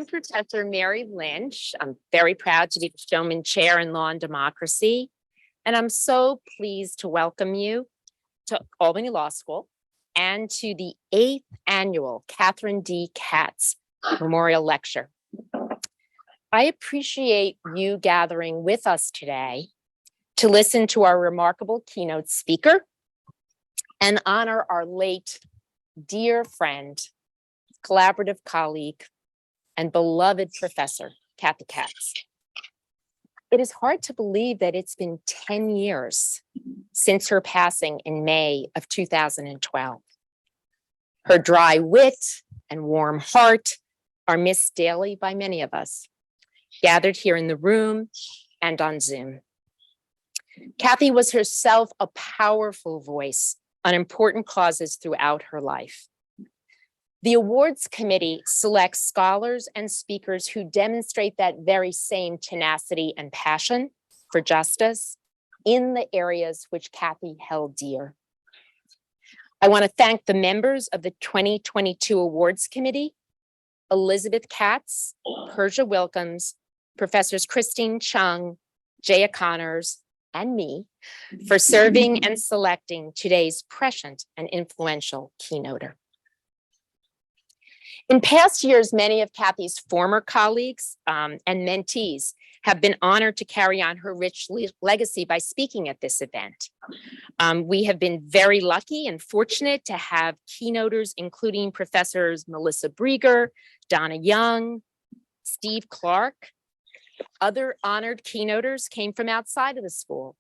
I'm Professor Mary Lynch. I'm very proud to be the Showman Chair in Law and Democracy. And I'm so pleased to welcome you to Albany Law School and to the 8th annual Katheryn D. Katz Memorial Lecture. I appreciate you gathering with us today to listen to our remarkable keynote speaker and honor our late dear friend, collaborative colleague, and beloved Professor Katheryn Katz. It is hard to believe that it's been 10 years since her passing in May of 2012. Her dry wit and warm heart are missed daily by many of us, gathered here in the room and on Zoom. Kathy was herself a powerful voice on important causes throughout her life. The awards committee selects scholars and speakers who demonstrate that very same tenacity and passion for justice in the areas which Kathy held dear. I want to thank the members of the 2022 awards committee, Elizabeth Katz, Persia Wilkins, Professors Christine Chung, Jaya Connors, and me for serving and selecting today's prescient and influential keynoter. In past years, many of Kathy's former colleagues and mentees have been honored to carry on her rich legacy by speaking at this event. We have been very lucky and fortunate to have keynoters, including Professors Melissa Brieger, Donna Young, Steve Clark. Other honored keynoters came from outside of the school,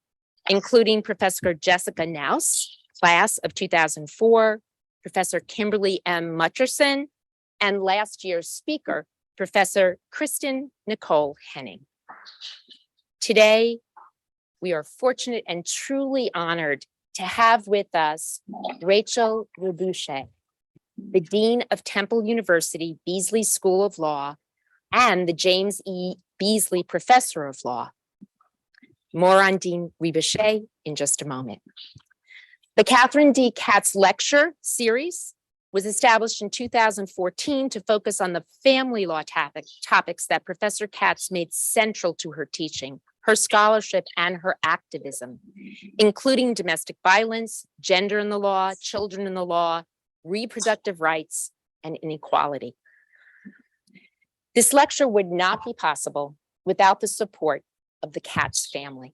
including Professor Jessica Naus, class of 2004, Professor Kimberly M. Mutcherson, and last year's speaker, Professor Kristen Nicole Henning. Today, we are fortunate and truly honored to have with us Rachel Rebouché, the Dean of Temple University Beasley School of Law and the James E. Beasley Professor of Law. More on Dean Rebouché in just a moment. The Katheryn D. Katz Lecture Series was established in 2014 to focus on the family law topics that Professor Katz made central to her teaching, her scholarship, and her activism, including domestic violence, gender in the law, children in the law, reproductive rights, and inequality. This lecture would not be possible without the support of the Katz family.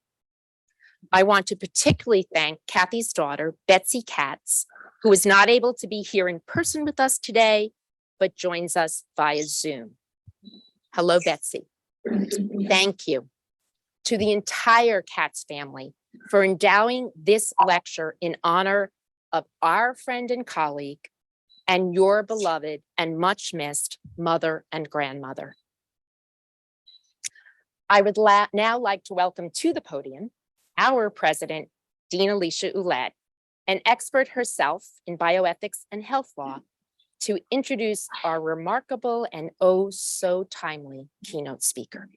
I want to particularly thank Kathy's daughter, Betsy Katz, who is not able to be here in person with us today, but joins us via Zoom. Hello, Betsy. Thank you to the entire Katz family for endowing this lecture in honor of our friend and colleague and your beloved and much missed mother and grandmother. I would now like to welcome to the podium our president, Dean Alicia Ouellette, an expert herself in bioethics and health law, to introduce our remarkable and oh so timely keynote speaker.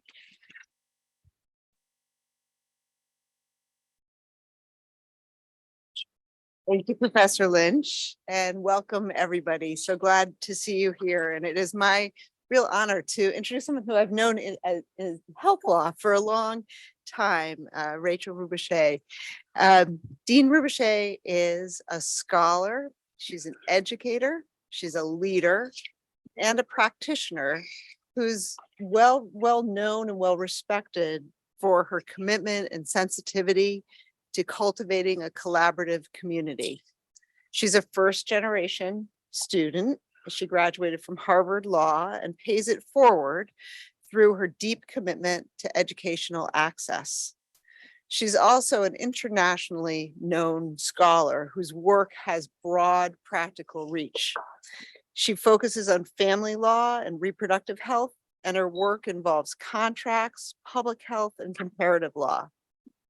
Thank you, Professor Lynch, and welcome everybody. So glad to see you here. And it is my real honor to introduce someone who I've known in health law for a long time, Rachel Rebouché. Dean Rebouché is a scholar. She's an educator. She's a leader and a practitioner who's well known and well respected for her commitment and sensitivity to cultivating a collaborative community. She's a first-generation student. She graduated from Harvard Law and pays it forward through her deep commitment to educational access. She's also an internationally known scholar whose work has broad practical reach. She focuses on family law and reproductive health, and her work involves contracts, public health, and comparative law.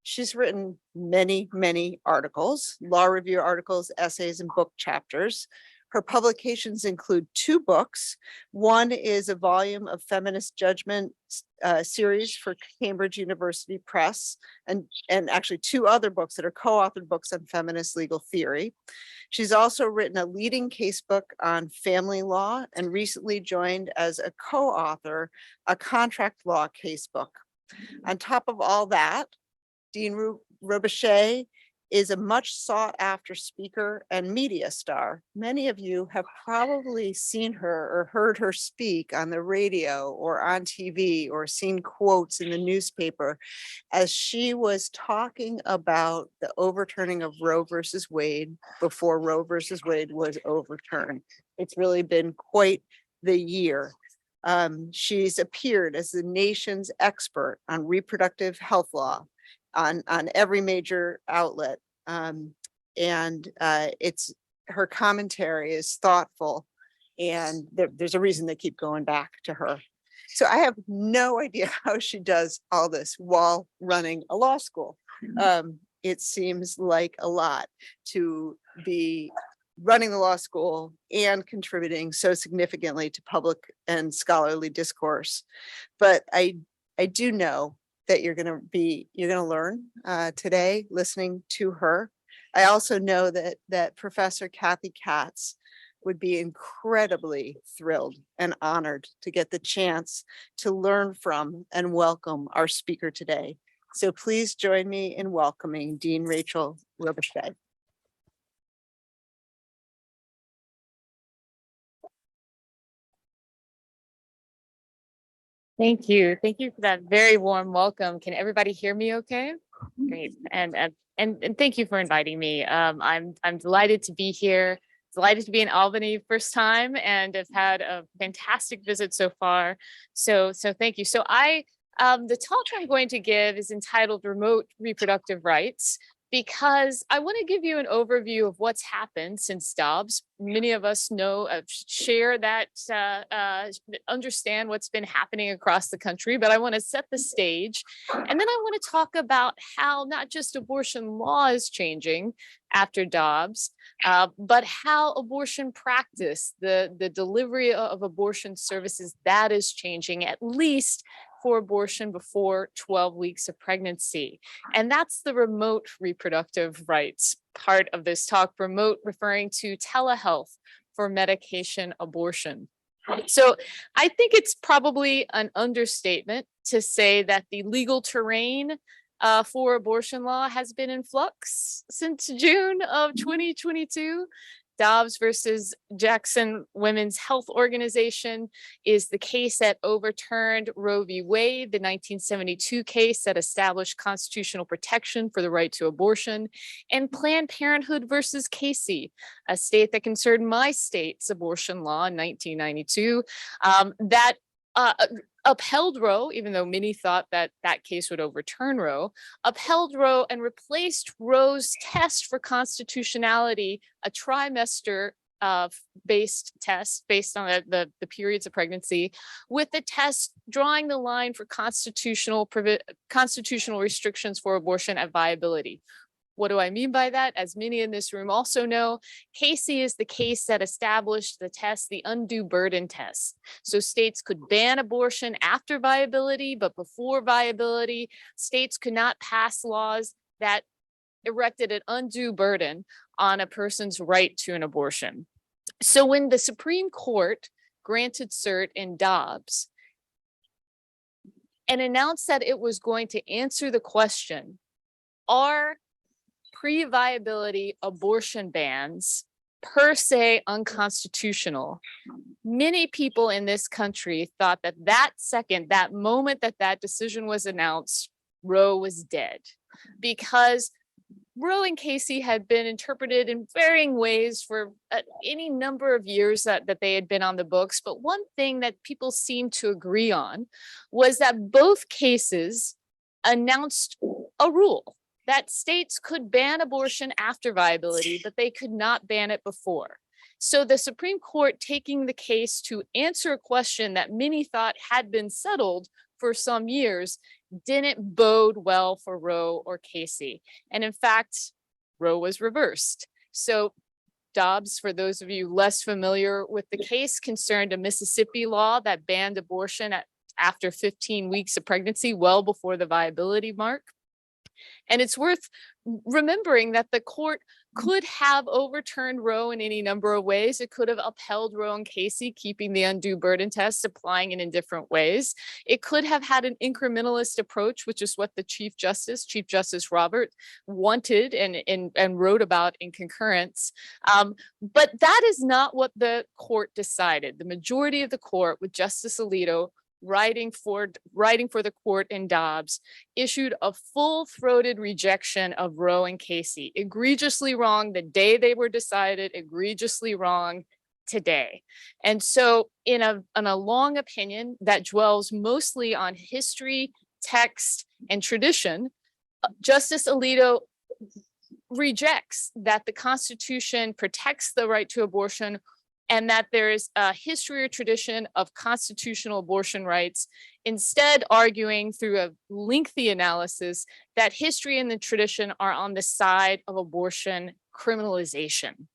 She's written many articles, law review articles, essays, and book chapters, Her publications include 2 books. One is a volume of feminist judgment series for Cambridge University Press, and actually 2 other books that are co-authored books on feminist legal theory. She's also written a leading casebook on family law and recently joined as a co-author a contract law casebook. On top of all that, Dean Rebouché is a much sought after speaker and media star. Many of you have probably seen her or heard her speak on the radio or on TV or seen quotes in the newspaper as she was talking about the overturning of Roe versus Wade before Roe versus Wade was overturned. It's really been quite the year. She's appeared as the nation's expert on reproductive health law on every major outlet. It's her commentary is thoughtful, and there's a reason they keep going back to her. So I have no idea how she does all this while running a law school. It seems like a lot to be running the law school and contributing so significantly to public and scholarly discourse. But I do know that you're going to learn today listening to her. I also know that Professor Katz would be incredibly thrilled and honored to get the chance to learn from and welcome our speaker today. So please join me in welcoming Dean Rachel Rebouché. Thank you. Thank you for that very warm welcome. Can everybody hear me okay? Great. And thank you for inviting me. I'm delighted to be here, delighted to be in Albany first time, and have had a fantastic visit so far. So thank you. So the talk I'm going to give is entitled Remote Reproductive Rights, because I want to give you an overview of what's happened since Dobbs. Many of us know, share that, understand what's been happening across the country, but I want to set the stage. And then I want to talk about how not just abortion law is changing after Dobbs, but how abortion practice, the delivery of abortion services, that is changing, at least for abortion before 12 weeks of pregnancy. And that's the remote reproductive rights part of this talk, remote referring to telehealth for medication abortion. So I think it's probably an understatement to say that the legal terrain for abortion law has been in flux since June of 2022. Dobbs versus Jackson Women's Health Organization is the case that overturned Roe v. Wade, the 1972 case that established constitutional protection for the right to abortion, and Planned Parenthood versus Casey, a state that concerned my state's abortion law in 1992, that upheld Roe, even though many thought that that case would overturn Roe, upheld Roe and replaced Roe's test for constitutionality, a trimester based test based on the periods of pregnancy, with the test drawing the line for constitutional restrictions for abortion at viability. What do I mean by that? As many in this room also know, Casey is the case that established the test, the undue burden test. So states could ban abortion after viability, but before viability, states could not pass laws that erected an undue burden on a person's right to an abortion. So when the Supreme Court granted cert in Dobbs and announced that it was going to answer the question, are pre-viability abortion bans per se unconstitutional, many people in this country thought that that moment that decision was announced, Roe was dead, because Roe and Casey had been interpreted in varying ways for any number of years that they had been on the books. But one thing that people seemed to agree on was that both cases announced a rule that states could ban abortion after viability, but they could not ban it before. So the Supreme Court taking the case to answer a question that many thought had been settled for some years didn't bode well for Roe or Casey. And in fact, Roe was reversed. So Dobbs, for those of you less familiar with the case, concerned a Mississippi law that banned abortion after 15 weeks of pregnancy, well before the viability mark. And it's worth remembering that the court could have overturned Roe in any number of ways. It could have upheld Roe and Casey, keeping the undue burden test, applying it in different ways. It could have had an incrementalist approach, which is what the Chief Justice Robert, wanted and wrote about in concurrence. But that is not what the court decided. The majority of the court, with Justice Alito writing for the court in Dobbs, issued a full-throated rejection of Roe and Casey. Egregiously wrong the day they were decided, egregiously wrong today. And so in a long opinion that dwells mostly on history, text, and tradition, Justice Alito rejects that the Constitution protects the right to abortion and that there is a history or tradition of constitutional abortion rights, instead arguing through a lengthy analysis that history and the tradition are on the side of abortion criminalization.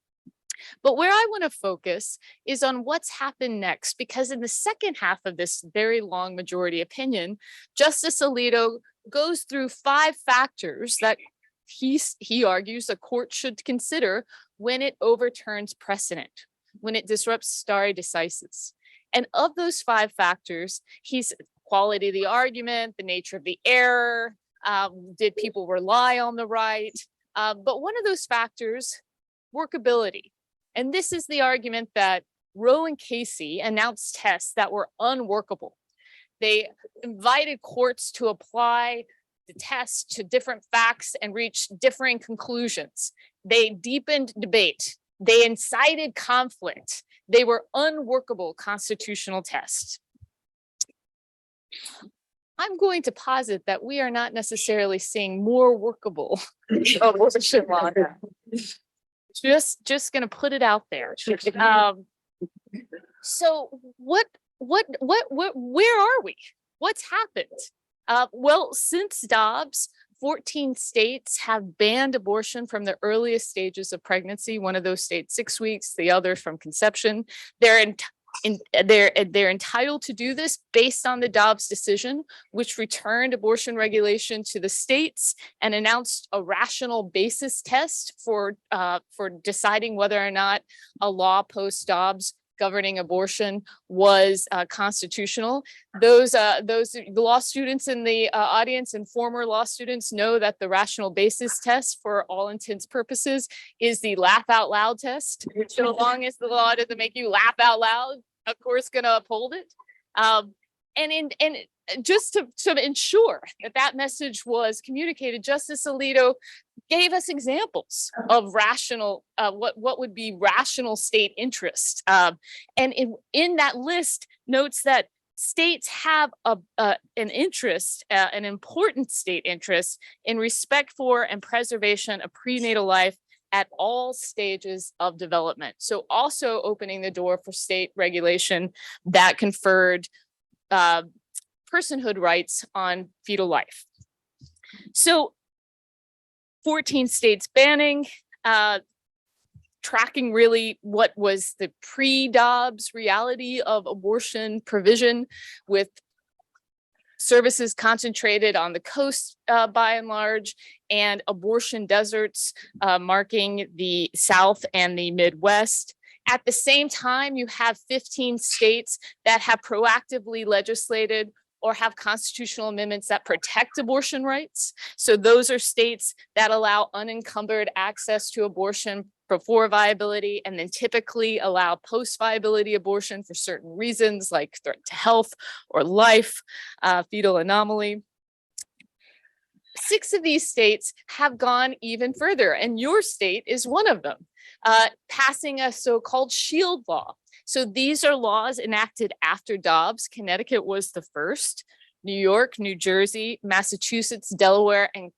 But where I want to focus is on what's happened next, because in the second half of this very long majority opinion, Justice Alito goes through 5 factors that he argues a court should consider when it overturns precedent, when it disrupts stare decisis. And of those 5 factors, he's quality of the argument, the nature of the error, did people rely on the right? But one of those factors, workability. And this is the argument that Roe and Casey announced tests that were unworkable. They invited courts to apply the test to different facts and reach differing conclusions. They deepened debate. They incited conflict. They were unworkable constitutional tests. I'm going to posit that we are not necessarily seeing more workable abortion law now. Just going to put it out there. So where are we? What's happened? Well, since Dobbs, 14 states have banned abortion from the earliest stages of pregnancy. One of those states 6 weeks, the other from conception. They're entitled to do this based on the Dobbs decision, which returned abortion regulation to the states and announced a rational basis test for deciding whether or not a law post Dobbs governing abortion was constitutional. The law students in the audience and former law students know that the rational basis test, for all intents purposes, is the laugh out loud test. So long as the law doesn't make you laugh out loud, of course, going to uphold it. And just to ensure that message was communicated, Justice Alito gave us examples of rational, what would be rational state interest. And in that list notes that states have an interest, an important state interest in respect for and preservation of prenatal life at all stages of development. So also opening the door for state regulation that conferred personhood rights on fetal life. So 14 states banning, tracking really what was the pre-Dobbs reality of abortion provision, with services concentrated on the coast by and large, and abortion deserts marking the South and the Midwest. At the same time, you have 15 states that have proactively legislated or have constitutional amendments that protect abortion rights. So those are states that allow unencumbered access to abortion before viability, and then typically allow post-viability abortion for certain reasons like threat to health or life, fetal anomaly. 6 of these states have gone even further, and your state is one of them, passing a so-called shield law. So these are laws enacted after Dobbs. Connecticut was the first. New York, New Jersey, Massachusetts, Delaware, and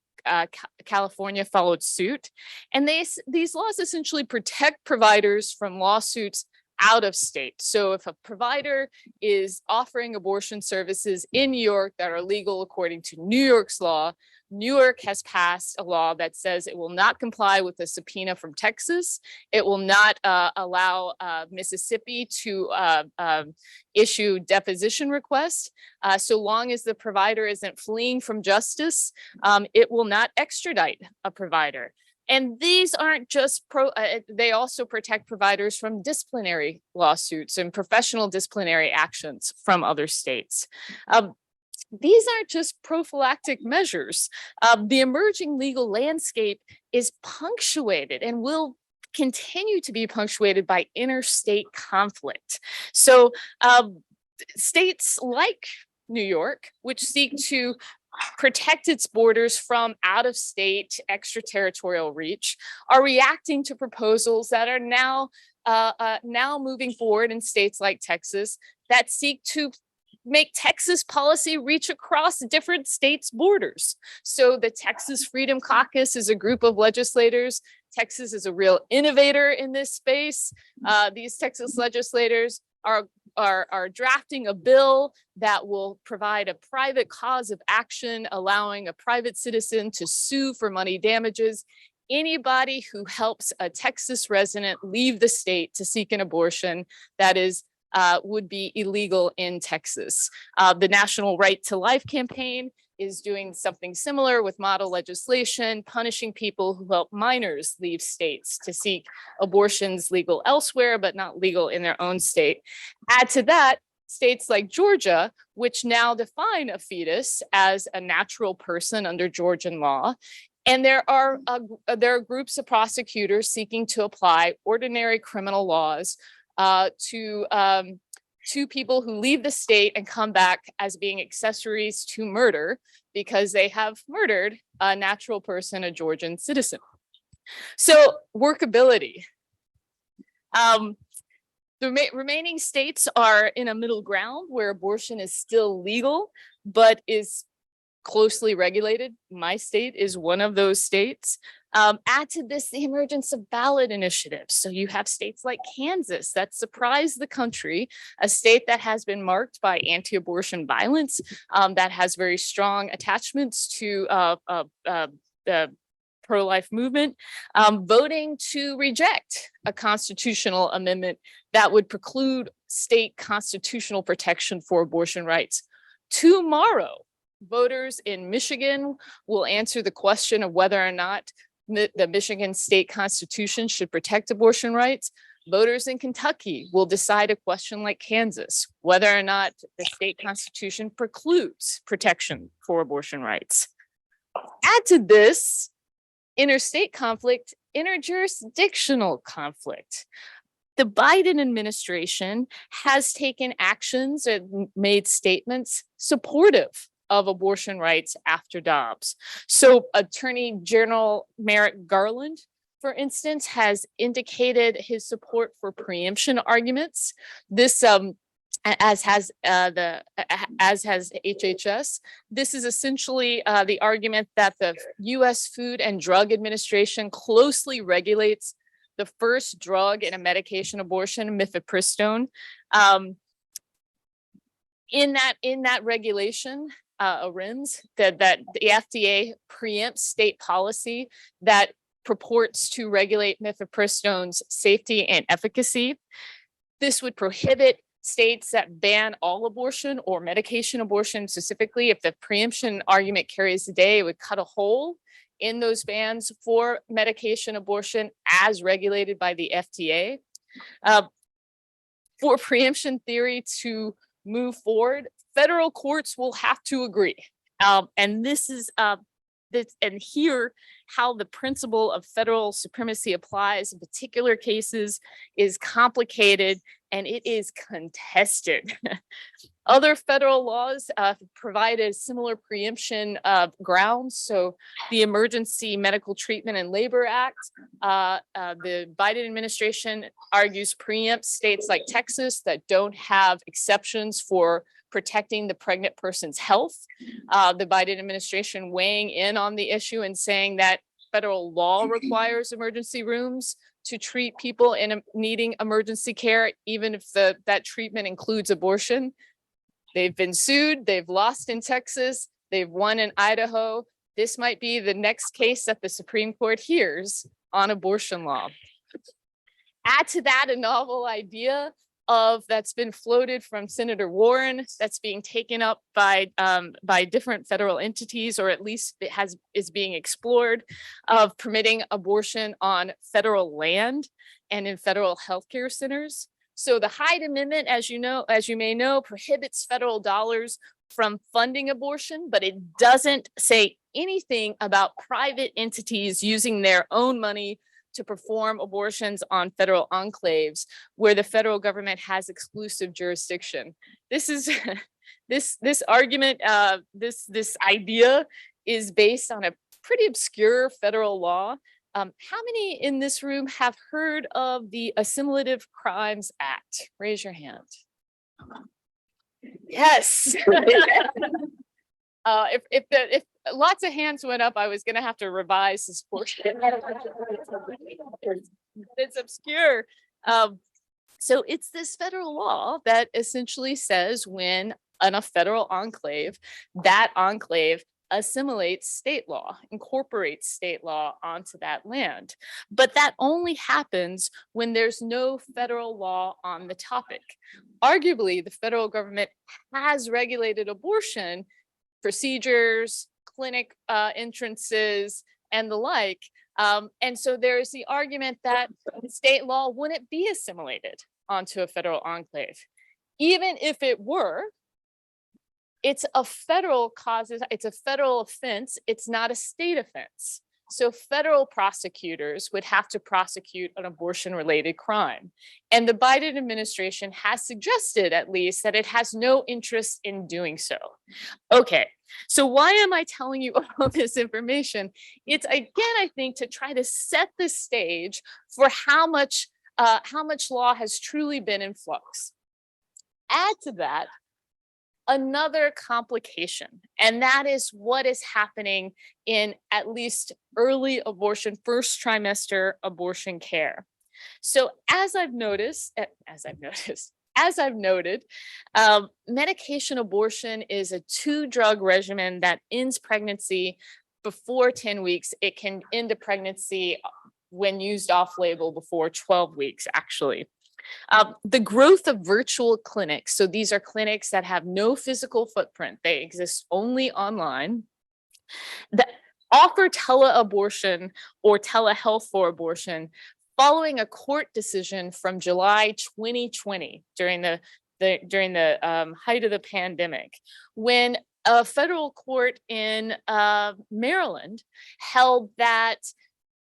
California followed suit. And these laws essentially protect providers from lawsuits out of state. So if a provider is offering abortion services in New York that are legal according to New York's law, New York has passed a law that says it will not comply with a subpoena from Texas. It will not allow Mississippi to issue deposition requests. So long as the provider isn't fleeing from justice, it will not extradite a provider. And these aren't just they also protect providers from disciplinary lawsuits and professional disciplinary actions from other states. These aren't just prophylactic measures. The emerging legal landscape is punctuated and will continue to be punctuated by interstate conflict. So states like New York, which seek to protect its borders from out-of-state extraterritorial reach, are reacting to proposals that are now moving forward in states like Texas that seek to make Texas policy reach across different states' borders. So the Texas Freedom Caucus is a group of legislators. Texas is a real innovator in this space. These Texas legislators are drafting a bill that will provide a private cause of action, allowing a private citizen to sue for money damages anybody who helps a Texas resident leave the state to seek an abortion that is would be illegal in Texas. The National Right to Life campaign is doing something similar with model legislation, punishing people who help minors leave states to seek abortions legal elsewhere, but not legal in their own state. Add to that, states like Georgia, which now define a fetus as a natural person under Georgian law. And there are groups of prosecutors seeking to apply ordinary criminal laws to people who leave the state and come back as being accessories to murder because they have murdered a natural person, a Georgian citizen. So workability. The remaining states are in a middle ground where abortion is still legal, but is closely regulated. My state is one of those states. Add to this the emergence of ballot initiatives. So you have states like Kansas that surprised the country, a state that has been marked by anti-abortion violence, that has very strong attachments to the pro-life movement, voting to reject a constitutional amendment that would preclude state constitutional protection for abortion rights. Tomorrow, voters in Michigan will answer the question of whether or not the Michigan state constitution should protect abortion rights. Voters in Kentucky will decide a question like Kansas, whether or not the state constitution precludes protection for abortion rights. Add to this interstate conflict, interjurisdictional conflict. The Biden administration has taken actions and made statements supportive of abortion rights after Dobbs. So Attorney General Merrick Garland, for instance, has indicated his support for preemption arguments. This, as has HHS. This is essentially the argument that the U.S. Food and Drug Administration closely regulates the first drug in a medication abortion, mifepristone. In that regulation, RIMS, that the FDA preempts state policy that purports to regulate mifepristone's safety and efficacy. This would prohibit states that ban all abortion or medication abortion specifically. If the preemption argument carries the day, it would cut a hole in those bans for medication abortion as regulated by the FDA. For preemption theory to move forward, federal courts will have to agree. And this is and here how the principle of federal supremacy applies in particular cases is complicated and it is contested. Other federal laws provide a similar preemption grounds. So the Emergency Medical Treatment and Labor Act, the Biden administration argues preempts states like Texas that don't have exceptions for protecting the pregnant person's health. The Biden administration weighing in on the issue and saying that federal law requires emergency rooms to treat people needing emergency care, even if that treatment includes abortion. They've been sued, they've lost in Texas, they've won in Idaho. This might be the next case that the Supreme Court hears on abortion law. Add to that a novel idea that's been floated from Senator Warren, that's being taken up by different federal entities, or at least is being explored, of permitting abortion on federal land and in federal healthcare centers. So the Hyde Amendment, as you may know, prohibits federal dollars from funding abortion, but it doesn't say anything about private entities using their own money to perform abortions on federal enclaves where the federal government has exclusive jurisdiction. This is this argument, this idea is based on a pretty obscure federal law. How many in this room have heard of the Assimilative Crimes Act? Raise your hand. Yes. If lots of hands went up, I was going to have to revise this portion. It's obscure. So it's this federal law that essentially says when in a federal enclave, that enclave assimilates state law, incorporates state law onto that land. But that only happens when there's no federal law on the topic. Arguably, the federal government has regulated abortion procedures, clinic entrances, and the like. And so there's the argument that state law wouldn't be assimilated onto a federal enclave. Even if it were, it's a federal cause, it's a federal offense, it's not a state offense. So federal prosecutors would have to prosecute an abortion-related crime. And the Biden administration has suggested, at least, that it has no interest in doing so. Okay, so why am I telling you all this information? It's, again, I think, to try to set the stage for how much law has truly been in flux. Add to that another complication, and that is what is happening in at least early abortion, first trimester abortion care. So as I've noted, medication abortion is a 2-drug regimen that ends pregnancy before 10 weeks. It can end a pregnancy when used off-label before 12 weeks, actually. The growth of virtual clinics, so these are clinics that have no physical footprint, they exist only online, that offer teleabortion or telehealth for abortion following a court decision from July 2020 during the height of the pandemic, when a federal court in Maryland held that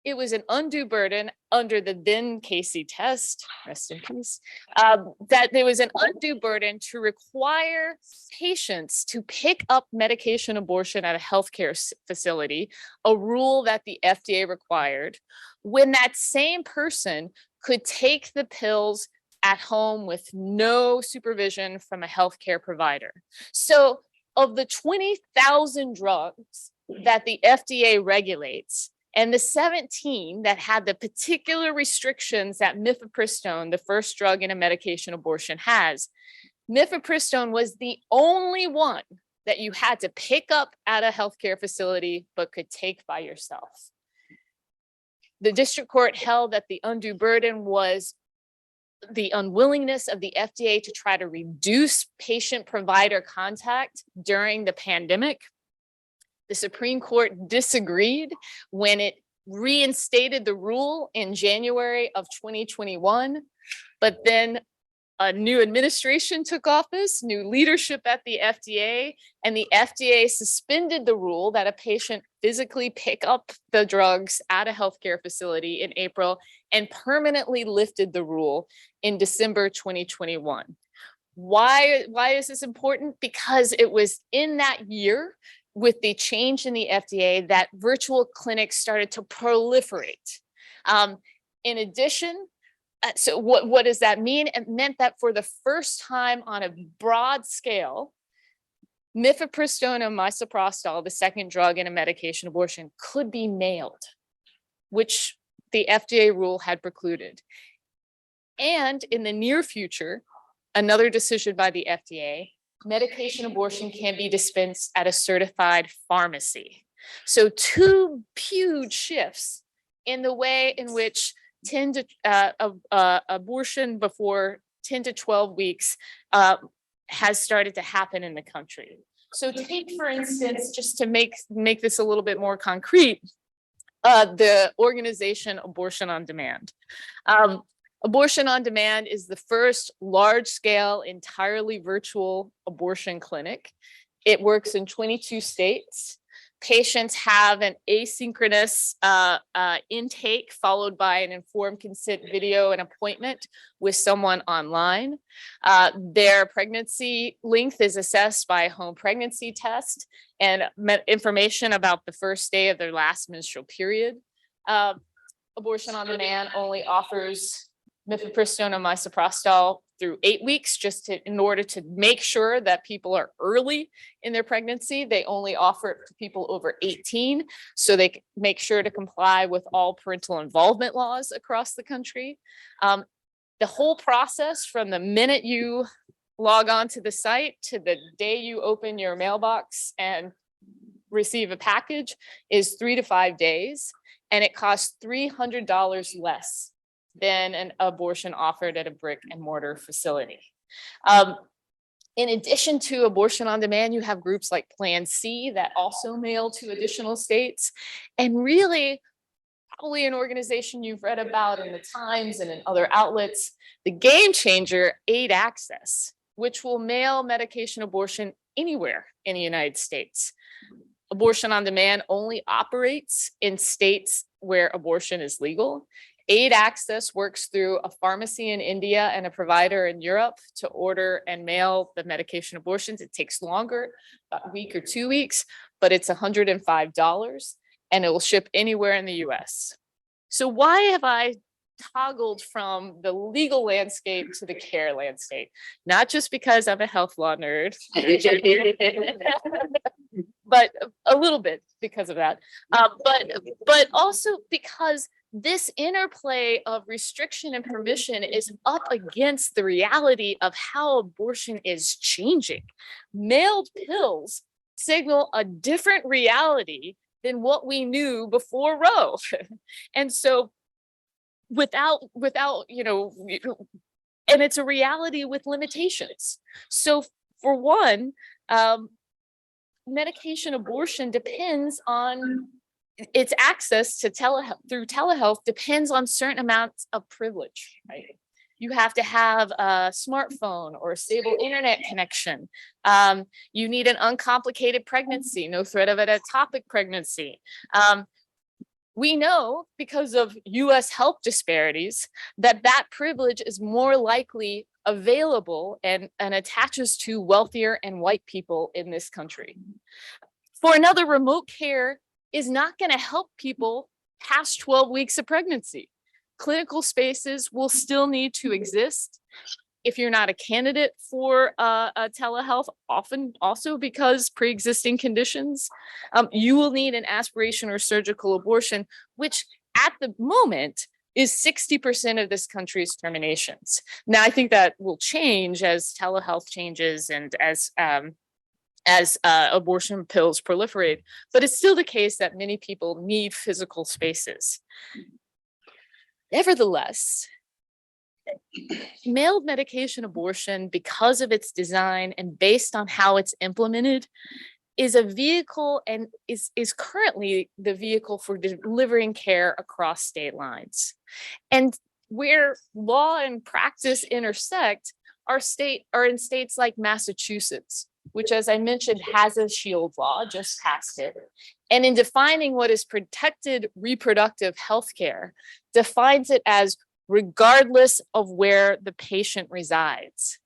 it was an undue burden under the then Casey test, rest in peace, that there was an undue burden to require patients to pick up medication abortion at a healthcare facility, a rule that the FDA required, when that same person could take the pills at home with no supervision from a healthcare provider. So of the 20,000 drugs that the FDA regulates, and the 17 that had the particular restrictions that mifepristone, the first drug in a medication abortion, has, mifepristone was the only one that you had to pick up at a healthcare facility but could take by yourself. The district court held that the undue burden was the unwillingness of the FDA to try to reduce patient-provider contact during the pandemic. The Supreme Court disagreed when it reinstated the rule in January of 2021, but then a new administration took office, new leadership at the FDA, and the FDA suspended the rule that a patient physically pick up the drugs at a healthcare facility in April and permanently lifted the rule in December 2021. Why is this important? Because it was in that year, with the change in the FDA, that virtual clinics started to proliferate. In addition, so what does that mean? It meant that for the first time on a broad scale, mifepristone and misoprostol, the second drug in a medication abortion, could be mailed. which the FDA rule had precluded. And in the near future, another decision by the FDA, medication abortion can be dispensed at a certified pharmacy. So two huge shifts in the way in which abortion before 10 to 12 weeks has started to happen in the country. So take, for instance, just to make this a little bit more concrete, the organization Abortion on Demand. Abortion on Demand is the first large-scale, entirely virtual abortion clinic. It works in 22 states. Patients have an asynchronous intake followed by an informed consent video and appointment with someone online. Their pregnancy length is assessed by a home pregnancy test and information about the first day of their last menstrual period. Abortion on Demand only offers mifepristone and misoprostol through 8 weeks, in order to make sure that people are early in their pregnancy. They only offer it to people over 18, so they make sure to comply with all parental involvement laws across the country. The whole process, from the minute you log on to the site to the day you open your mailbox and receive a package, is 3 to 5 days, and it costs $300 less than an abortion offered at a brick and mortar facility. In addition to Abortion on Demand, you have groups like Plan C that also mail to additional states. And really, probably an organization you've read about in the Times and in other outlets, the game changer, Aid Access, which will mail medication abortion anywhere in the United States. Abortion on Demand only operates in states where abortion is legal. Aid Access works through a pharmacy in India and a provider in Europe to order and mail the medication abortions. It takes longer, about a week or 2 weeks, but it's $105, and it will ship anywhere in the US. So why have I toggled from the legal landscape to the care landscape? Not just because I'm a health law nerd, but a little bit because of that. But also because this interplay of restriction and permission is up against the reality of how abortion is changing. Mailed pills signal a different reality than what we knew before Roe. And so without, and it's a reality with limitations. So for one, medication abortion depends on its access to through telehealth depends on certain amounts of privilege, right? You have to have a smartphone or a stable internet connection. You need an uncomplicated pregnancy, no threat of an ectopic pregnancy. We know, because of US health disparities, that privilege is more likely available and attaches to wealthier and white people in this country. For another, remote care is not going to help people past 12 weeks of pregnancy. Clinical spaces will still need to exist. If you're not a candidate for a telehealth, often also because pre-existing conditions, you will need an aspiration or surgical abortion, which at the moment is 60% of this country's terminations. Now, I think that will change as telehealth changes and as abortion pills proliferate, but it's still the case that many people need physical spaces. Nevertheless, mailed medication abortion, because of its design and based on how it's implemented, is a vehicle and is currently the vehicle for delivering care across state lines. And where law and practice intersect are in states like Massachusetts, which, as I mentioned, has a shield law, just passed it. And in defining what is protected reproductive health care, defines it as regardless of where the patient resides.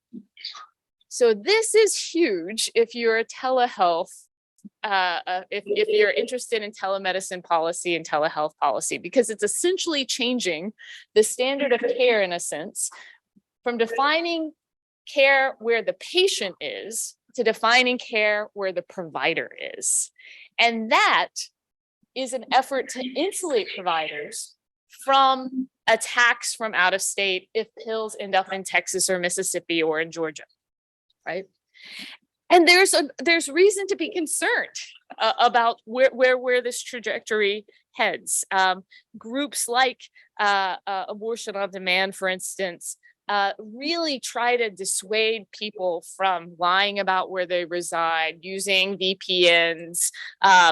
So this is huge if you're a telehealth, if you're interested in telemedicine policy and telehealth policy, because it's essentially changing the standard of care, in a sense, from defining care where the patient is to defining care where the provider is. And that is an effort to insulate providers from attacks from out of state if pills end up in Texas or Mississippi or in Georgia, right? And there's reason to be concerned about where this trajectory heads. Groups like Abortion on Demand, for instance, really try to dissuade people from lying about where they reside, using VPNs,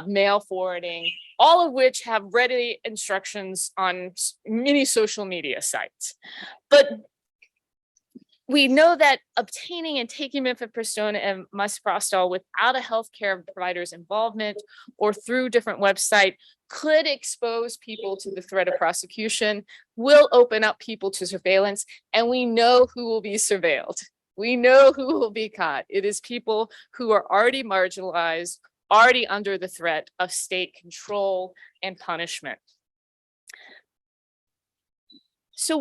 mail forwarding, all of which have ready instructions on many social media sites. But we know that obtaining and taking mifepristone and misoprostol without a healthcare provider's involvement or through different websites could expose people to the threat of prosecution, will open up people to surveillance, and we know who will be surveilled. We know who will be caught. It is people who are already marginalized, already under the threat of state control and punishment. So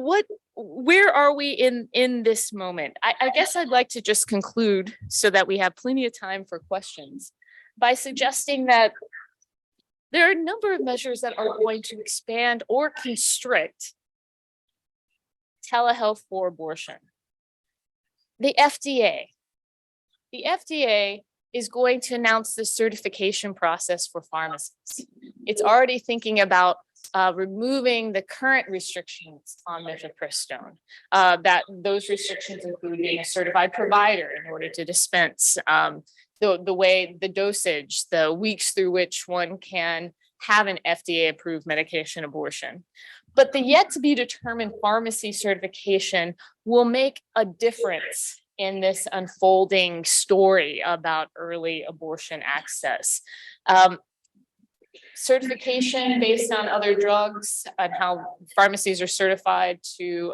where are we in this moment? I guess I'd like to just conclude so that we have plenty of time for questions by suggesting that there are a number of measures that are going to expand or constrict telehealth for abortion. The FDA is going to announce the certification process for pharmacists. It's already thinking about removing the current restrictions on mifepristone. That those restrictions include being a certified provider in order to dispense, the dosage, the weeks through which one can have an FDA-approved medication abortion. But the yet to be determined pharmacy certification will make a difference in this unfolding story about early abortion access. Certification based on other drugs and how pharmacies are certified to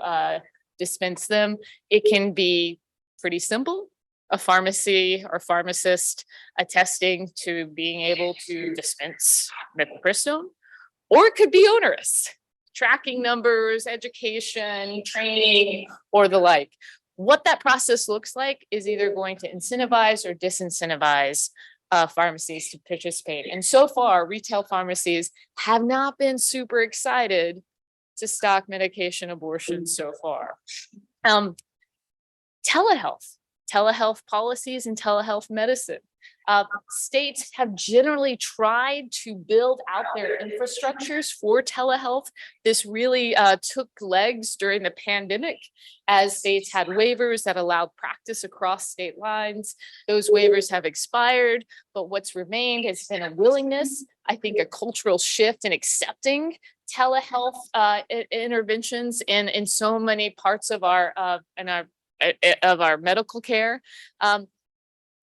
dispense them. It can be pretty simple. A pharmacy or pharmacist attesting to being able to dispense mifepristone, or it could be onerous. Tracking numbers, education, training, or the like. What that process looks like is either going to incentivize or disincentivize pharmacies to participate. And so far, retail pharmacies have not been super excited to stock medication abortion so far. Telehealth policies and telehealth medicine. States have generally tried to build out their infrastructures for telehealth. This really took legs during the pandemic as states had waivers that allowed practice across state lines. Those waivers have expired, but what's remained has been a willingness, I think a cultural shift in accepting telehealth interventions in so many parts of our medical care.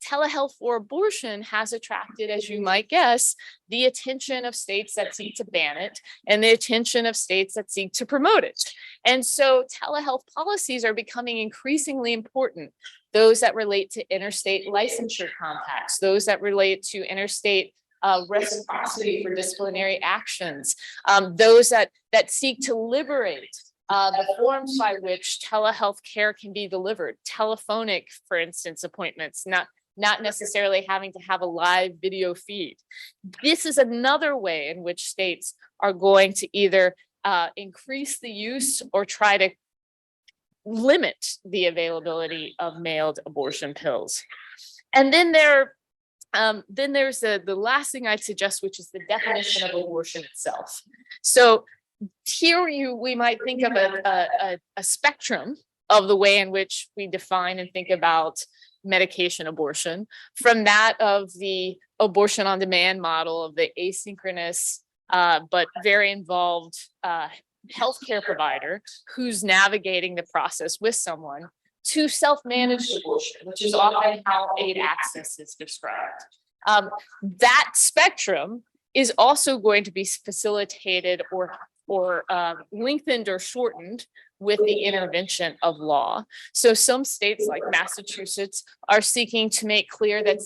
Telehealth for abortion has attracted, as you might guess, the attention of states that seek to ban it and the attention of states that seek to promote it. And so telehealth policies are becoming increasingly important. Those that relate to interstate licensure compacts, those that relate to interstate reciprocity for disciplinary actions, those that seek to liberate the forms by which telehealth care can be delivered, telephonic, for instance, appointments, not necessarily having to have a live video feed. This is another way in which states are going to either increase the use or try to limit the availability of mailed abortion pills. And then there's the last thing I'd suggest, which is the definition of abortion itself. So here we might think of a spectrum of the way in which we define and think about medication abortion, from that of the abortion on demand model of the asynchronous but very involved healthcare provider who's navigating the process with someone, to self-managed abortion, which is often how aid access is described. That spectrum is also going to be facilitated or lengthened or shortened with the intervention of law. So some states like Massachusetts are seeking to make clear that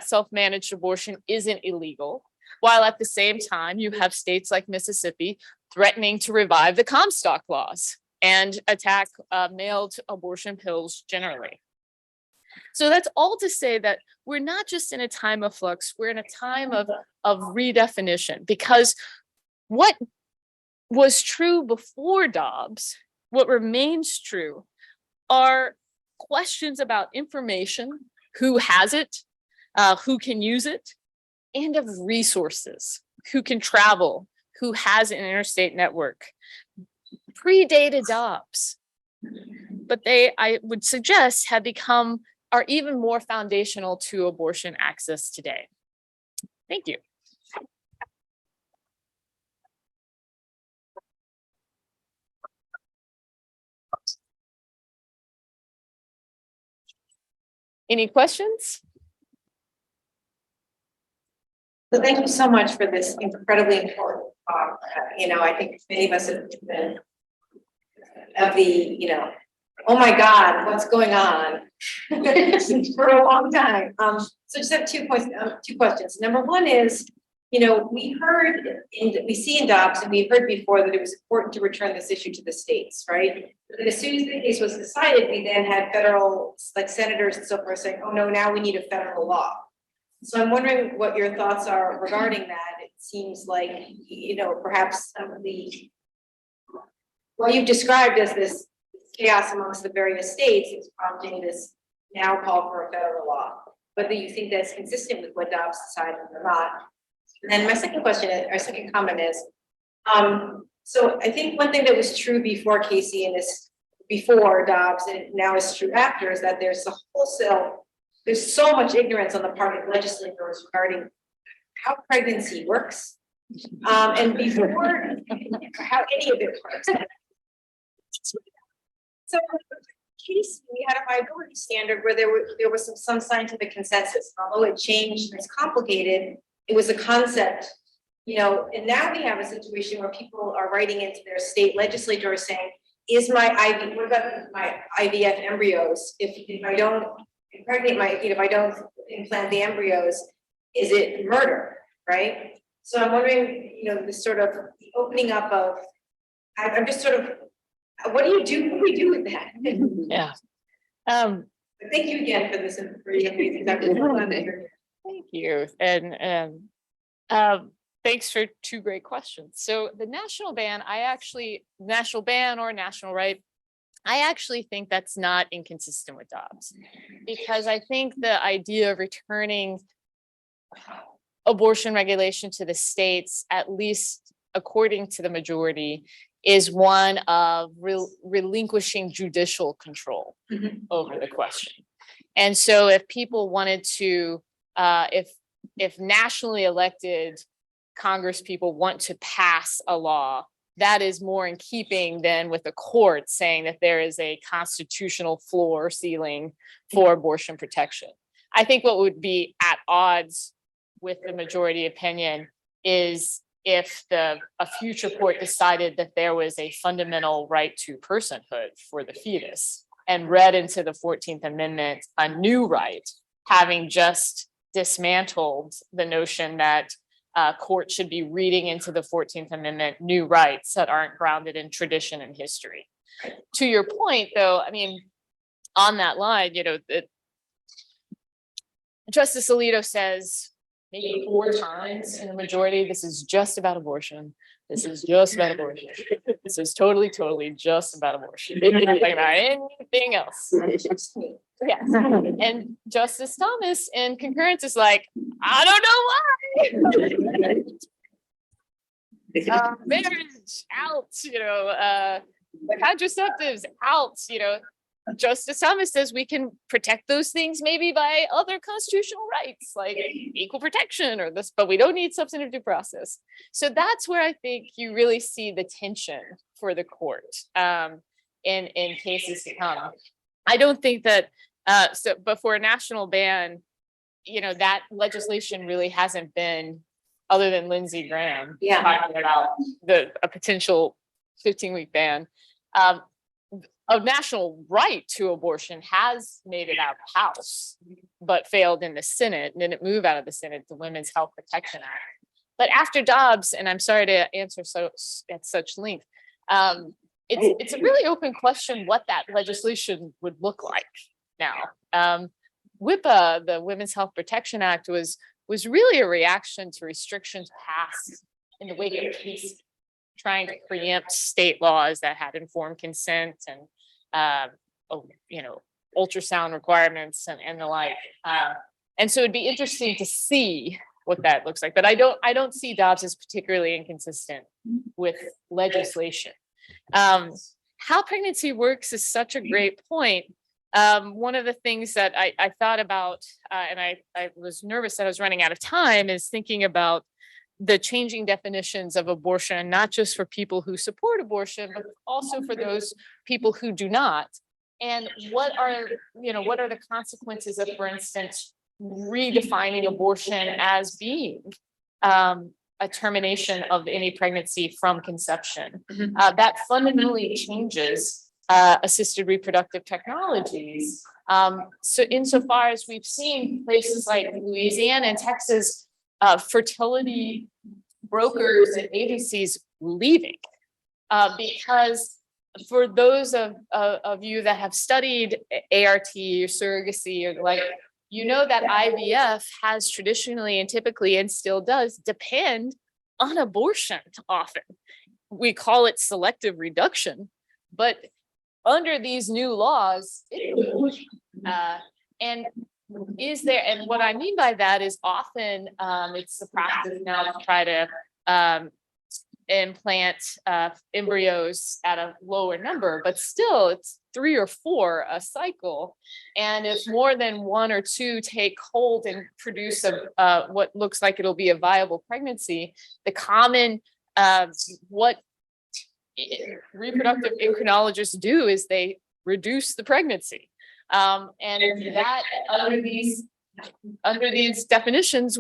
self-managed abortion isn't illegal, while at the same time you have states like Mississippi threatening to revive the Comstock laws and attack mailed abortion pills generally. So that's all to say that we're not just in a time of flux, we're in a time of redefinition, because what was true before Dobbs, what remains true, are questions about information, who has it, who can use it, and of resources, who can travel, who has an interstate network. Predated Dobbs, but they, I would suggest, have become, are even more foundational to abortion access today. Thank you. Any questions? So thank you so much for this incredibly important talk. I think many of us have been of the, oh my God, what's going on for a long time. So just have 2 points, 2 questions. Number one is, we see in Dobbs, and we heard before that it was important to return this issue to the states, right? But as soon as the case was decided, we then had federal, like senators and so forth, saying, oh no, now we need a federal law. So I'm wondering what your thoughts are regarding that. It seems like, perhaps some of the, what you've described as this chaos amongst the various states is prompting this now call for a federal law. Whether you think that's consistent with what Dobbs decided or not. And my second question, or second comment is, so I think one thing that was true before Casey and this before Dobbs and now is true after is that there's there's so much ignorance on the part of legislators regarding how pregnancy works, and before how any of it works. So Casey, we had a viability standard where there was some scientific consensus. Although it changed and it's complicated, it was a concept, and now we have a situation where people are writing into their state legislators saying, is what about my IVF embryos? If I don't impregnate if I don't implant the embryos, is it murder, right? So I'm wondering, this sort of opening up of, I'm just sort of, what do we do with that? Yeah. But thank you again for this information. Thank you. And thanks for 2 great questions. So the national ban, national ban or national right, I actually think that's not inconsistent with Dobbs, because I think the idea of returning abortion regulation to the states, at least according to the majority, is one of relinquishing judicial control over the question. And so if people wanted to, if nationally elected Congress people want to pass a law, that is more in keeping than with the court saying that there is a constitutional floor ceiling for abortion protection. I think what would be at odds with the majority opinion is if a future court decided that there was a fundamental right to personhood for the fetus and read into the 14th Amendment a new right, having just dismantled the notion that court should be reading into the 14th Amendment new rights that aren't grounded in tradition and history. To your point, though, I mean, on that line, Justice Alito says maybe 4 times in the majority, this is just about abortion. This is just about abortion. This is totally just about abortion. They didn't think about anything else. Yes. And Justice Thomas in concurrence is like, I don't know why. Marriage out, contraceptives out, Justice Thomas says we can protect those things maybe by other constitutional rights like equal protection or this, but we don't need substantive due process. So that's where I think you really see the tension for the court in cases to come. I don't think that but for a national ban, that legislation really hasn't been, other than Lindsey Graham talking about a potential 15-week ban. A national right to abortion has made it out of the House, but failed in the Senate, and didn't move out of the Senate, the Women's Health Protection Act. But after Dobbs, and I'm sorry to answer at such length, it's a really open question what that legislation would look like now. WIPA, the Women's Health Protection Act, was really a reaction to restrictions passed in the wake of peace, trying to preempt state laws that had informed consent and ultrasound requirements and the like. And so it'd be interesting to see what that looks like. But I don't see Dobbs as particularly inconsistent with legislation. How pregnancy works is such a great point. One of the things that I thought about, and I was nervous that I was running out of time, is thinking about the changing definitions of abortion, not just for people who support abortion, but also for those people who do not. And what are the consequences of, for instance, redefining abortion as being a termination of any pregnancy from conception? That fundamentally changes assisted reproductive technologies. So insofar as we've seen places like Louisiana and Texas, fertility brokers and agencies leaving, because for those of you that have studied ART or surrogacy or like, that IVF has traditionally and typically and still does depend on abortion often. We call it selective reduction, but under these new laws, and what I mean by that is often it's the practice now to try to implant embryos at a lower number, but still it's 3 or 4 a cycle. And if more than 1 or 2 take hold and produce what looks like it'll be a viable pregnancy, the common what reproductive endocrinologists do is they reduce the pregnancy. And that under these definitions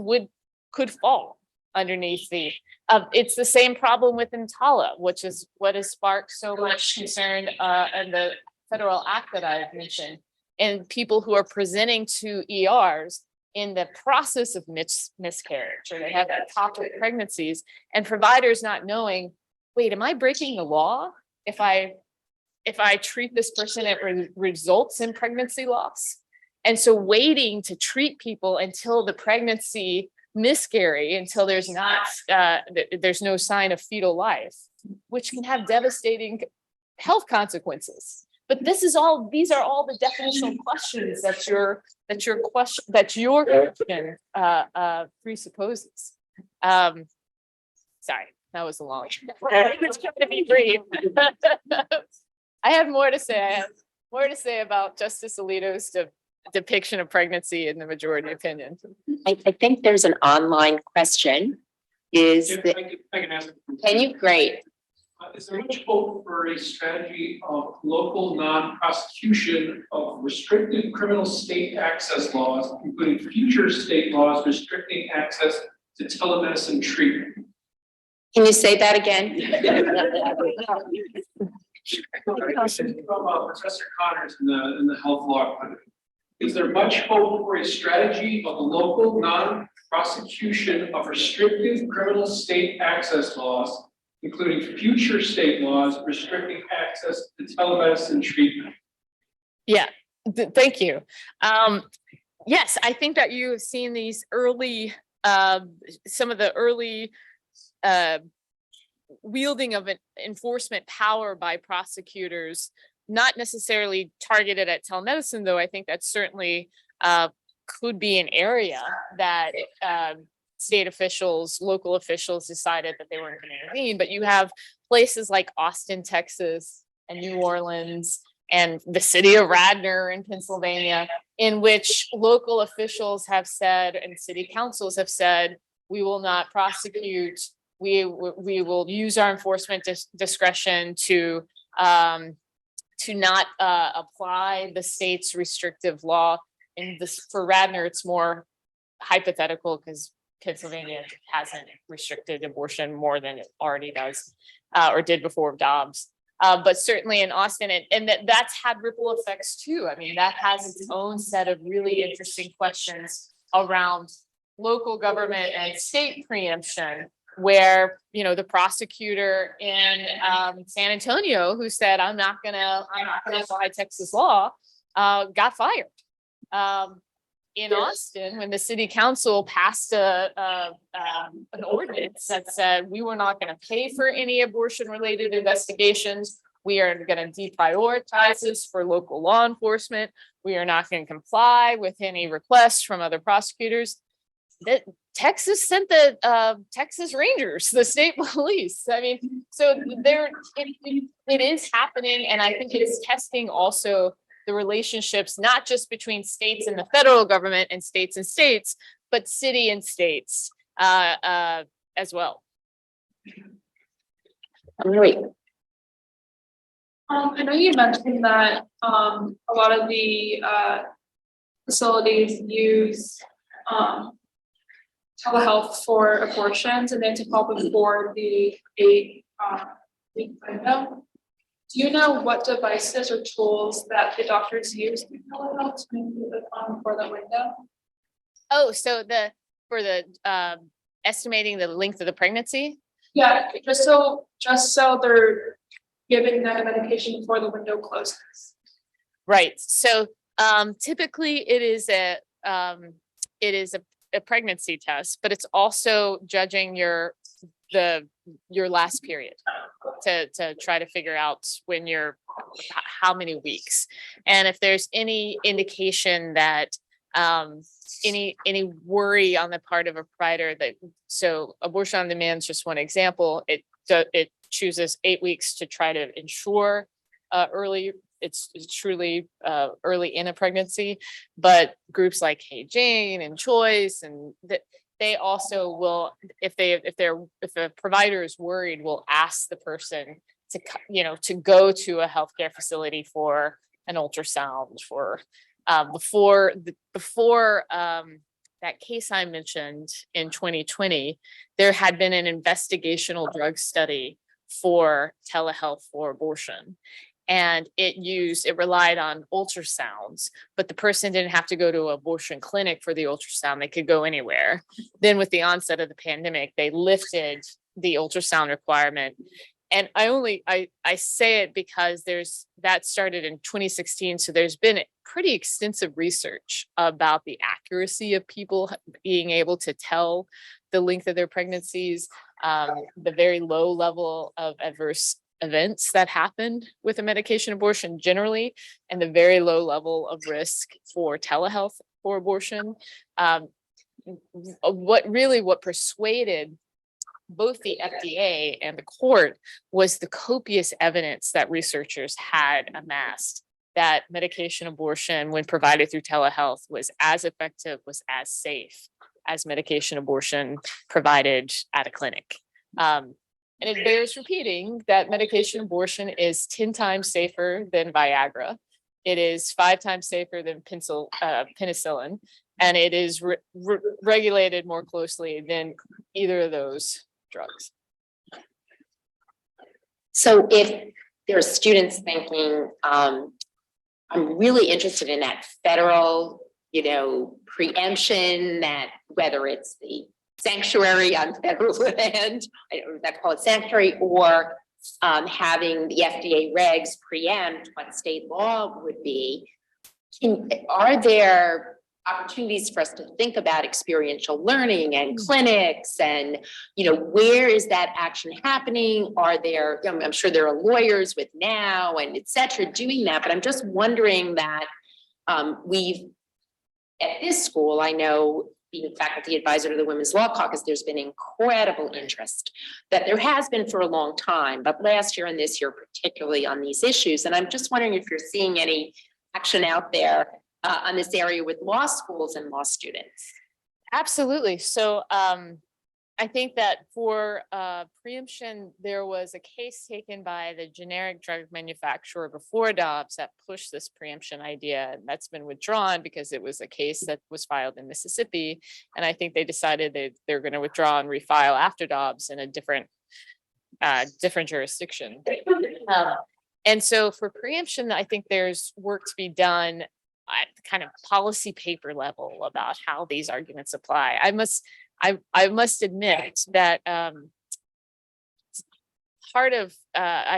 could fall underneath the it's the same problem with EMTALA, which is what has sparked so much concern in the federal act that I've mentioned, and people who are presenting to ERs in the process of miscarriage, or they have ectopic pregnancies, and providers not knowing, wait, am I breaking the law if I treat this person, it results in pregnancy loss? And so waiting to treat people until the pregnancy miscarry, until there's no sign of fetal life, which can have devastating health consequences. But these are all the definitional questions that your question presupposes. Sorry, that was a long. It's going to be brief. I have more to say. I have more to say about Justice Alito's depiction of pregnancy in the majority opinion. I think there's an online question. I can ask. Can you? Great. Is there much hope for a strategy of local non-prosecution of restricted criminal state access laws, including future state laws restricting access to telemedicine treatment? Can you say that again? From Professor Connors in the health law. Is there much hope for a strategy of local non-prosecution of restricted criminal state access laws, including future state laws restricting access to telemedicine treatment? Yeah, thank you. Yes, I think that you have seen these early, some of the early wielding of an enforcement power by prosecutors, not necessarily targeted at telemedicine, though I think that certainly could be an area that state officials, local officials decided that they weren't going to intervene. But you have places like Austin, Texas, and New Orleans, and the city of Radnor in Pennsylvania, in which local officials have said, and city councils have said, we will not prosecute. We will use our enforcement discretion to not apply the state's restrictive law. And this, for Radnor, it's more hypothetical because Pennsylvania hasn't restricted abortion more than it already does or did before Dobbs. But certainly in Austin, and that's had ripple effects too. I mean, that has its own set of really interesting questions around local government and state preemption, where, the prosecutor in San Antonio who said, I'm not gonna apply Texas law, got fired. in Austin, when the city council passed an ordinance that said we were not going to pay for any abortion-related investigations. We are going to deprioritize this for local law enforcement. We are not going to comply with any requests from other prosecutors. That Texas sent the Texas Rangers, the state police. I mean, so it is happening, and I think it's testing also the relationships, not just between states and the federal government and states, but city and states as well. Great. I know you mentioned that a lot of the facilities use telehealth for abortions and then to help before the 8-week window. Do you know what devices or tools that the doctors use to telehealth to move for the window? Oh, so for the estimating the length of the pregnancy? Yeah, just so they're giving that medication before the window closes. Right. So typically it is a pregnancy test, but it's also judging your last period to try to figure out when how many weeks. And if there's any indication that any worry on the part of a provider so abortion on demand is just one example. It chooses 8 weeks to try to ensure it's truly early in a pregnancy, but groups like Hey Jane and Choice and they also will, if a provider is worried, will ask the person to go to a healthcare facility for an ultrasound before that case I mentioned in 2020, there had been an investigational drug study for telehealth for abortion. And it relied on ultrasounds, but the person didn't have to go to an abortion clinic for the ultrasound. They could go anywhere. Then with the onset of the pandemic, they lifted the ultrasound requirement. And I say it because that started in 2016. So there's been pretty extensive research about the accuracy of people being able to tell the length of their pregnancies, the very low level of adverse events that happened with a medication abortion generally, and the very low level of risk for telehealth for abortion. What persuaded both the FDA and the court was the copious evidence that researchers had amassed that medication abortion, when provided through telehealth, was as effective, was as safe as medication abortion provided at a clinic. And it bears repeating that medication abortion is 10 times safer than Viagra. It is 5 times safer than penicillin, and it is regulated more closely than either of those drugs. So if there are students thinking, I'm really interested in that federal, preemption, that whether it's the sanctuary on federal land, I don't know if that's called sanctuary, or having the FDA regs preempt what state law would be, are there opportunities for us to think about experiential learning and clinics and, where is that action happening? Are there, I'm sure there are lawyers with NOW and et cetera doing that, but I'm just wondering that at this school, I know, being faculty advisor to the Women's Law Caucus, there's been incredible interest that there has been for a long time, but last year and this year, particularly on these issues. And I'm just wondering if you're seeing any action out there on this area with law schools and law students. Absolutely. So I think that for preemption, there was a case taken by the generic drug manufacturer before Dobbs that pushed this preemption idea. And that's been withdrawn because it was a case that was filed in Mississippi. And I think they decided they're going to withdraw and refile after Dobbs in a different jurisdiction. And so for preemption, I think there's work to be done at the kind of policy paper level about how these arguments apply. I must admit that I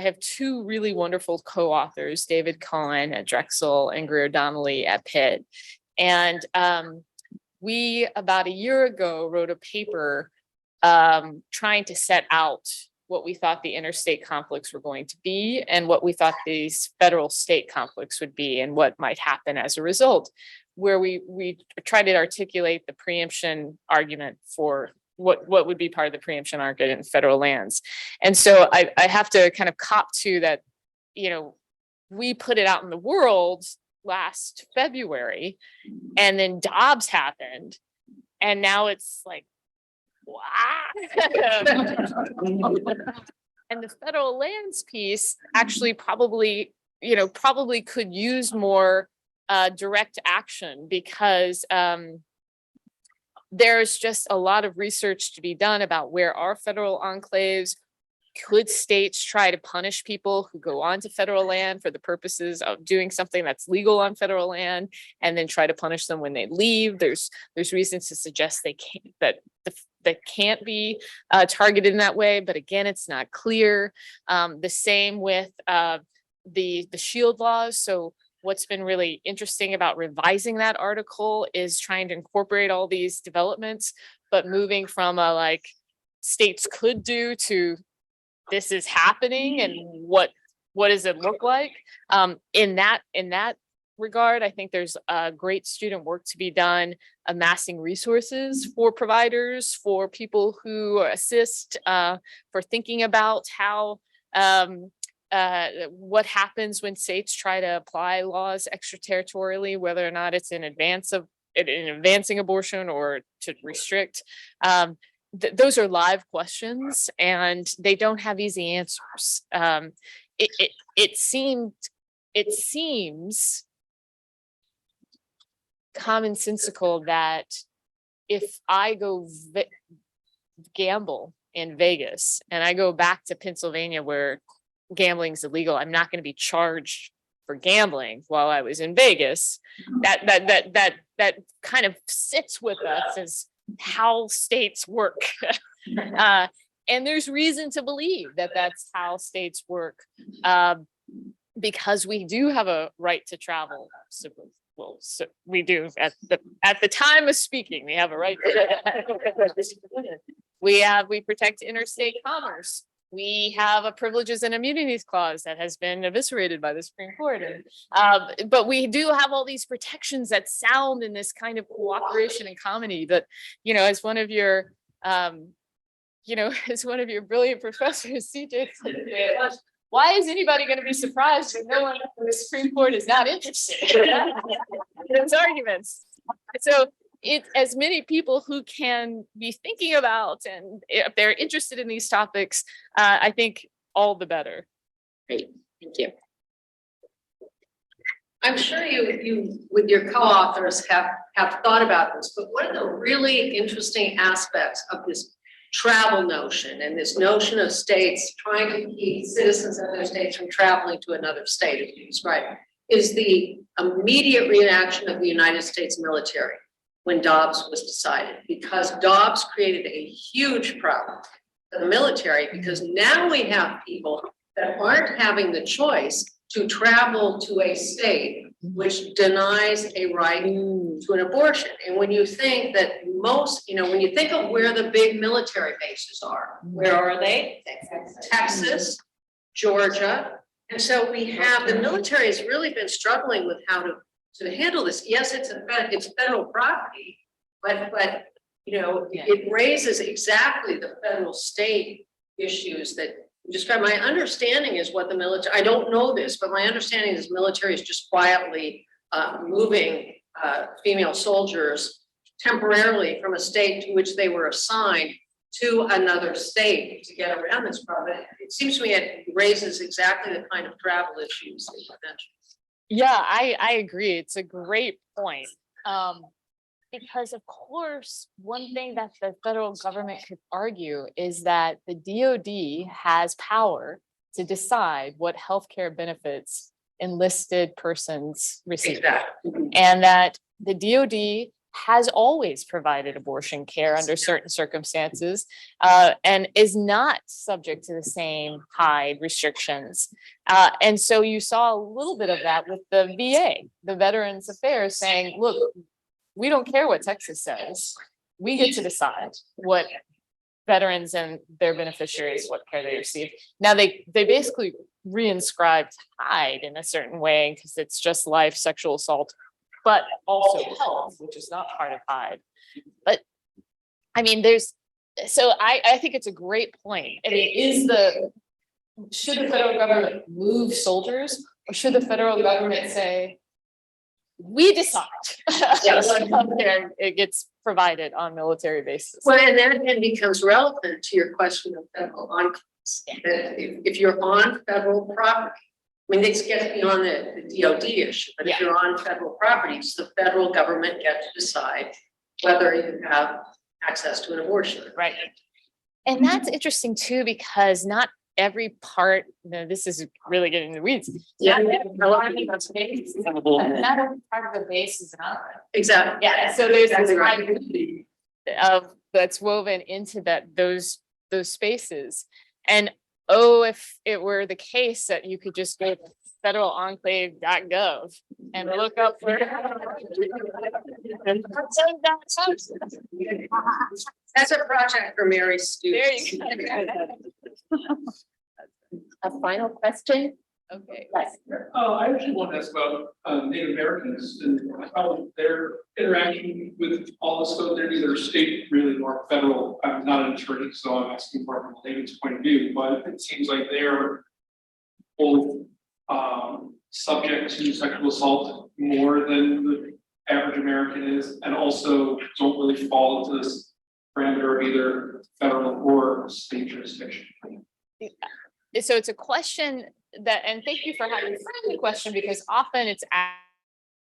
have 2 really wonderful co-authors, David Cohen at Drexel and Greer Donnelly at Pitt. And we, about a year ago, wrote a paper trying to set out what we thought the interstate conflicts were going to be and what we thought these federal state conflicts would be and what might happen as a result, where we tried to articulate the preemption argument for what would be part of the preemption argument in federal lands. And so I have to kind of cop to that, you know, we put it out in the world last February, and then Dobbs happened, and now it's like, wow. And the federal lands piece actually probably could use more direct action, because there's just a lot of research to be done about where are federal enclaves. Could states try to punish people who go onto federal land for the purposes of doing something that's legal on federal land, and then try to punish them when they leave? There's reasons to suggest they can't, that can't be targeted in that way, but again, it's not clear. The same with the shield laws. So what's been really interesting about revising that article is trying to incorporate all these developments, but moving from a like states could do to this is happening, and what does it look like? In that regard, I think there's great student work to be done, amassing resources for providers, for people who assist, for thinking about how what happens when states try to apply laws extraterritorially, whether or not it's in advancing abortion or to restrict. Those are live questions, and they don't have easy answers. It seems commonsensical that if I go gamble in Vegas and I go back to Pennsylvania where gambling is illegal, I'm not going to be charged for gambling while I was in Vegas. That kind of sits with us as how states work. And there's reason to believe that that's how states work, because we do have a right to travel. So we do at the time of speaking, we have a right. We protect interstate commerce. We have a privileges and immunities clause that has been eviscerated by the Supreme Court. But we do have all these protections that sound in this kind of cooperation and comedy. But, you know, as one of your brilliant professors, CJ, why is anybody going to be surprised if no one in the Supreme Court is not interested in those arguments? So it's as many people who can be thinking about, and if they're interested in these topics, I think all the better. Great, thank you. I'm sure you with your co-authors have thought about this, but what are the really interesting aspects of this travel notion and this notion of states trying to keep citizens of their states from traveling to another state, as you described, is the immediate reaction of the United States military when Dobbs was decided, because Dobbs created a huge problem for the military, because now we have people that aren't having the choice to travel to a state which denies a right to an abortion. And when you think that when you think of where the big military bases are, where are they? Texas, Georgia. And so we have, the military has really been struggling with how to handle this. Yes, it's federal property, but it raises exactly the federal state issues that you described. My understanding is what the military, I don't know this, but my understanding is military is just quietly moving female soldiers temporarily from a state to which they were assigned to another state to get around this problem. It seems to me it raises exactly the kind of travel issues that you mentioned. Yeah, I agree. It's a great point. Because of course, one thing that the federal government could argue is that the DoD has power to decide what healthcare benefits enlisted persons receive. Exactly. And that the DoD has always provided abortion care under certain circumstances, and is not subject to the same high restrictions. And so you saw a little bit of that with the VA, the Veterans Affairs, saying, look, we don't care what Texas says. We get to decide what veterans and their beneficiaries, what care they receive. Now they basically reinscribed Hyde in a certain way because it's just life, sexual assault, but also health, which is not part of Hyde. But I mean, I think it's a great point. I mean, should the federal government move soldiers, or should the federal government say, we decide? Healthcare, it gets provided on military bases. Well, and that then becomes relevant to your question of federal enclaves. That if you're on federal property, I mean, this gets beyond the DOD issue, but if you're on federal property, does the federal government get to decide whether you have access to an abortion? Right. And that's interesting too, because not every part, this is really getting in the weeds. Yeah. A lot of people's base, not every part of the base is not. Exactly. Yeah, so there's this Right. hybridity of that's woven into those spaces. And if it were the case that you could just go to federalenClave.gov and look up for That's a project for Mary's there students. you go. A final question? Okay. Yes. I actually want to ask about Native Americans and how their interaction with all this stuff. They're neither state really nor federal. I'm not an attorney, so I'm asking more from David's point of view, but it seems like they're both subject to sexual assault more than the average American is, and also don't really fall into this parameter of either federal or state jurisdiction. So it's a question that, and thank you for having framed the question, because often it's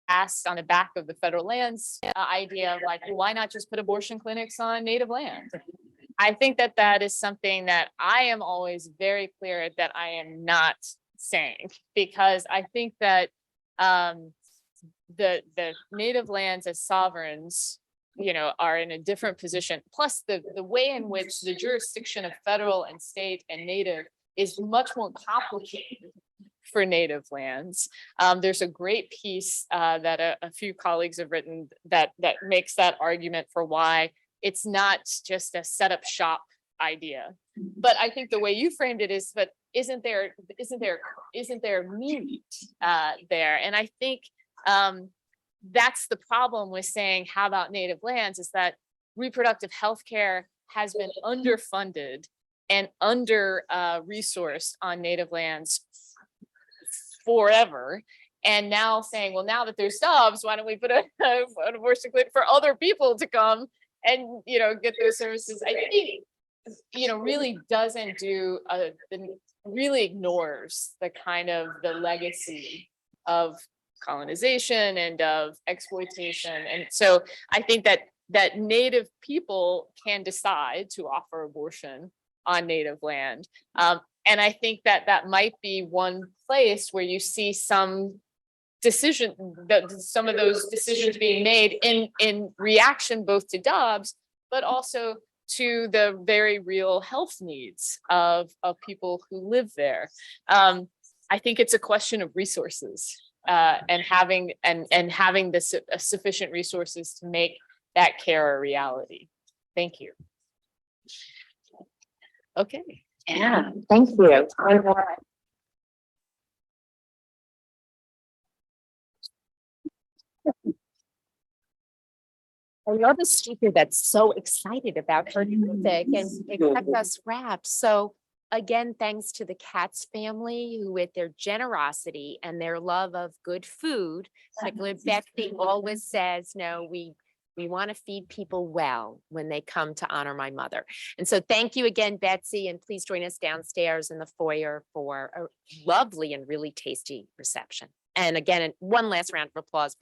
asked on the back of the federal lands idea of like, why not just put abortion clinics on native land? I think that is something that I am always very clear that I am not saying, because I think that the native lands as sovereigns, are in a different position. Plus the way in which the jurisdiction of federal and state and native is much more complicated for native lands. There's a great piece that a few colleagues have written that makes that argument for why it's not just a set up shop idea. But I think the way you framed it is, but isn't there meat there? And I think that's the problem with saying, how about native lands, is that reproductive health care has been underfunded and under resourced on native lands forever. And now saying, well, now that there's doves, why don't we put an abortion clinic for other people to come and, get those services? I think, really doesn't do, really ignores the kind of the legacy of colonization and of exploitation. And so I think that native people can decide to offer abortion on native land. And I think that might be one place where you see some of those decisions being made in reaction both to Dobbs, but also to the very real health needs of people who live there. I think it's a question of resources and having the sufficient resources to make that care a reality. Thank you. Okay. Yeah, thank you. All right. You're the speaker that's so excited about her topic and kept us wrapped. So again, thanks to the Katz family, who with their generosity and their love of good food, particularly Betsy always says, no, we want to feed people well when they come to honor my mother. And so thank you again, Betsy, and please join us downstairs in the foyer for a lovely and really tasty reception. And again, one last round of applause.